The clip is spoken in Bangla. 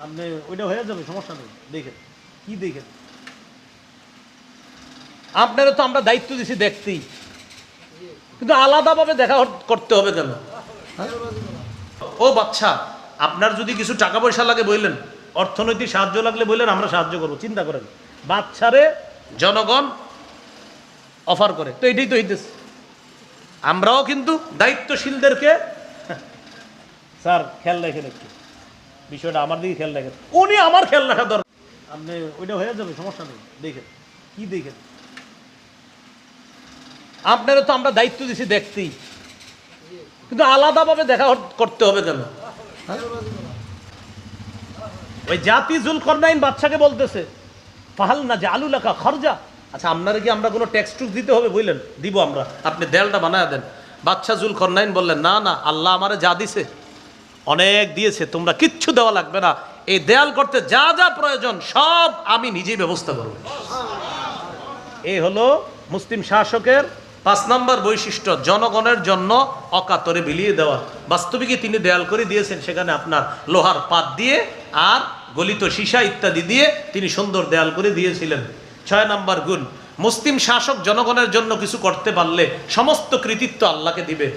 আপনি ওইটা হয়ে যাবে, সমস্যা নেই। দেখেন কি দেখেন, আপনারা তো আমরা দায়িত্ব দিছি দেখতেই, কিন্তু আলাদাভাবে দেখা করতে হবে কেন? ও বাচ্চা, আপনার যদি কিছু টাকা পয়সা লাগে বললেন, অর্থনৈতিক সাহায্য লাগলে বললেন, আমরা সাহায্য করবো। চিন্তা করেন, বাচ্চারে জনগণ অফার করে, তো এটাই তো হইতেছে। আমরাও কিন্তু দায়িত্বশীলদেরকে স্যার খেয়াল রাখেন, একটু বিষয়টা আমার দিকে খেয়াল রাখেন, উনি আমার খেয়াল রাখা দরকার। আপনি ওইটা হয়ে যাবে, সমস্যা নেই। দেখেন কি দেখেন, আপনারা তো আমরা দায়িত্ব দিছি দেখতেই, কিন্তু আলাদাভাবে দেখা করতে হবে কেন? ওই জাতি জুলকরনাইন বাদশাকে বলতেছে, ফাহাল না জালুলাকা খরজা, আচ্ছা আপনারা কি আমরা কোনো ট্যাক্স টুক্স দিতে হবে? বললেন দিব আমরা, আপনি দেয়ালটা বানায় দেন। বাদশা জুলকরনাইন বললেন, না না, আল্লাহ আমারে যা দিছে অনেক দিয়েছে, তোমরা কিচ্ছু দেওয়া লাগবে না, এই দেয়াল করতে যা যা প্রয়োজন সব আমি নিজেই ব্যবস্থা করব। এই হলো মুসলিম শাসকের 5 নম্বর বৈশিষ্ট্য, জনগণের জন্য অকাতরে বিলিয়ে দেওয়া। বাস্তবিকই তিনি দেয়াল করে দিয়েছেন, সেখানে আপনার লোহার পাত দিয়ে আর গলিত সীসা ইত্যাদি দিয়ে তিনি সুন্দর দেয়াল করে দিয়েছিলেন। 6 নম্বর গুণ, মুসলিম শাসক জনগণের জন্য কিছু করতে পারলে সমস্ত কৃতিত্ব আল্লাহকে দিবে।